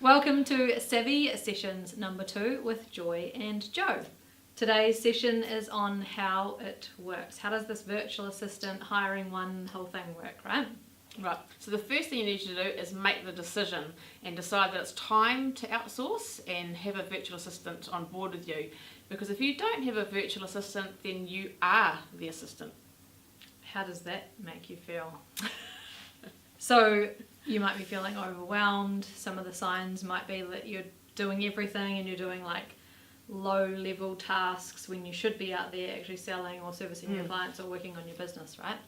Welcome to Savvy Sessions number 2 with Joy and Joe. Today's session is on how it works. How does this virtual assistant hiring one whole thing work, right? Right, so the first thing you need to do is make the decision and decide that it's time to outsource and have a virtual assistant on board with you. Because if you don't have a virtual assistant, then you are the assistant. How does that make you feel? So you might be feeling overwhelmed. Some of the signs might be that you're doing everything and you're doing like low level tasks when you should be out there actually selling or servicing your clients or working on your business, right?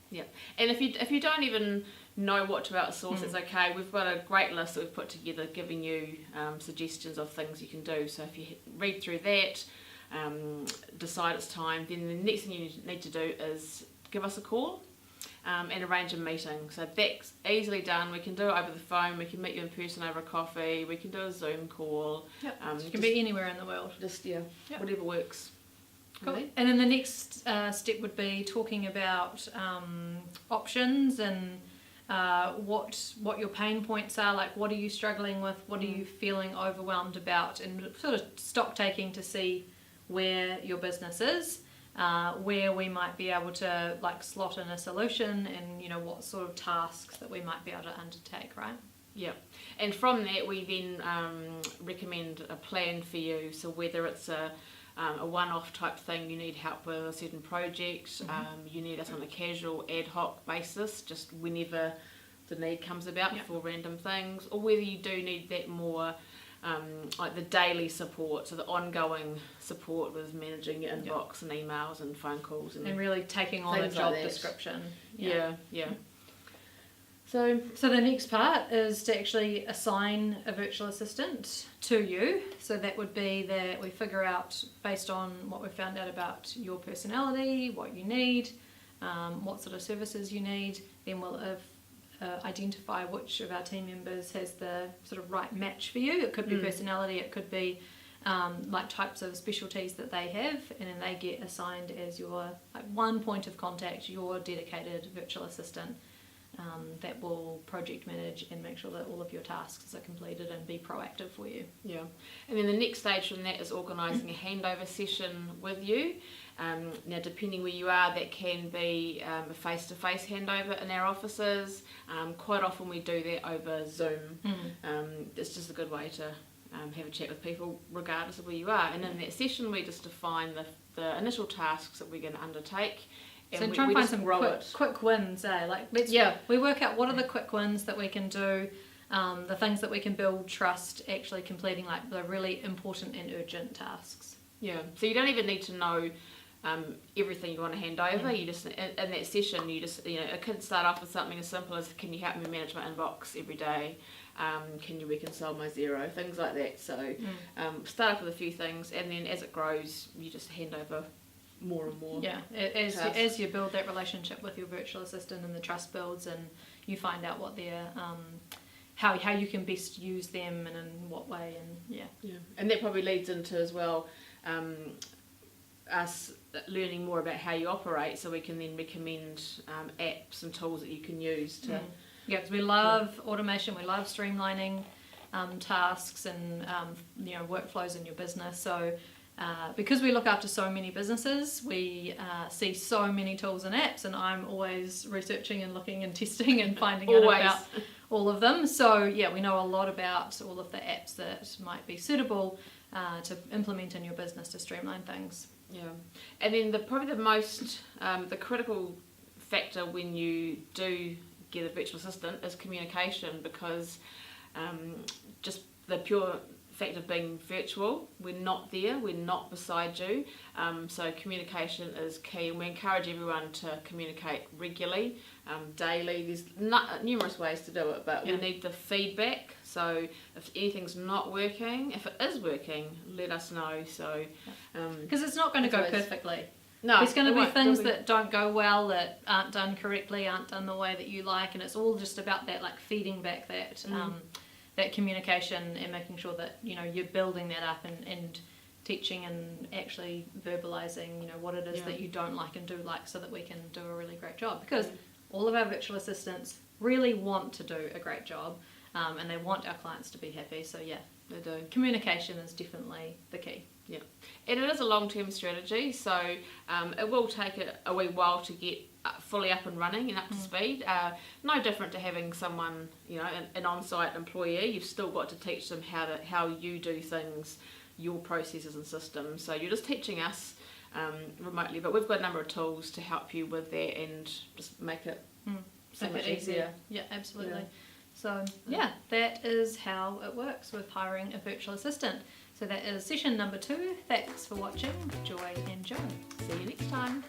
Yeah, and if you don't even know what to outsource, it's okay. We've got a great list that we've put together giving you suggestions of things you can do. So if you read through that, decide it's time, then the next thing you need to do is give us a call and arrange a meeting. So that's easily done. We can do it over the phone, we can meet you in person over a coffee, we can do a Zoom call. Yep. It can be anywhere in the world. Whatever works. Cool. Really. And then the next step would be talking about options and what your pain points are, like what are you struggling with, what are you feeling overwhelmed about, and sort of stock taking to see where your business is, where we might be able to like slot in a solution, and what sort of tasks that we might be able to undertake, right? Yeah, and from that we then recommend a plan for you. So whether it's a one-off type thing, you need help with a certain project, you need us on a casual ad hoc basis, just whenever the need comes about for random things, or whether you do need that more like the daily support, so the ongoing support with managing your inbox and emails and phone calls and really taking on a job description. Yeah. So the next part is to actually assign a virtual assistant to you. So that would be that we figure out, based on what we've found out about your personality, what you need, what sort of services you need, then we'll identify which of our team members has the sort of right match for you. It could be personality, it could be like types of specialties that they have, and then they get assigned as your one point of contact, your dedicated virtual assistant. That will project manage and make sure that all of your tasks are completed and be proactive for you. Yeah, and then the next stage from that is organising a handover session with you. Now, depending where you are, that can be a face-to-face handover in our offices. Quite often we do that over Zoom. It's just a good way to have a chat with people regardless of where you are. And in that session we just define the initial tasks that we're going to undertake. So try and find some quick wins, we work out what are the quick wins that we can do, the things that we can build trust actually completing, like the really important and urgent tasks. Yeah, so you don't even need to know everything you want to hand over. You just, in that session, it could start off with something as simple as, can you help me manage my inbox every day? Can you reconcile my Xero? Things like that. So start off with a few things, and then as it grows, you just hand over more and more. Yeah, as you build that relationship with your virtual assistant and the trust builds, and you find out what their how you can best use them and in what way, and and that probably leads into as well us learning more about how you operate, so we can then recommend apps and tools that you can use to because we love automation, we love streamlining tasks and workflows in your business. So because we look after so many businesses, we see so many tools and apps, and I'm always researching and looking and testing and finding out about all of them. So we know a lot about all of the apps that might be suitable to implement in your business to streamline things. Yeah, and then probably the most the critical factor when you do get a virtual assistant is communication, because just the pure fact of being virtual, we're not there, we're not beside you, so communication is key, and we encourage everyone to communicate regularly, daily. There's numerous ways to do it, but we need the feedback. So if anything's not working, if it is working, let us know. So because it's not going to go perfectly. No, there's going to be things that don't go well, that aren't done correctly, aren't done the way that you like, and it's all just about that, like feeding back that that communication and making sure that you're building that up and teaching and actually verbalizing what it is that you don't like and do like, so that we can do a really great job. Because all of our virtual assistants really want to do a great job. and they want our clients to be happy. So yeah, They do. communication is definitely the key. And it is a long-term strategy, so it will take a wee while to get fully up and running and up to speed. No different to having someone, an on-site employee. You've still got to teach them how you do things, your processes and systems. So you're just teaching us remotely, but we've got a number of tools to help you with that and just make it so Make much it easier. Yeah, absolutely. Yeah. So yeah, that is how it works with hiring a virtual assistant. So that is session number 2. Thanks for watching, Joy and Joe. See you next time.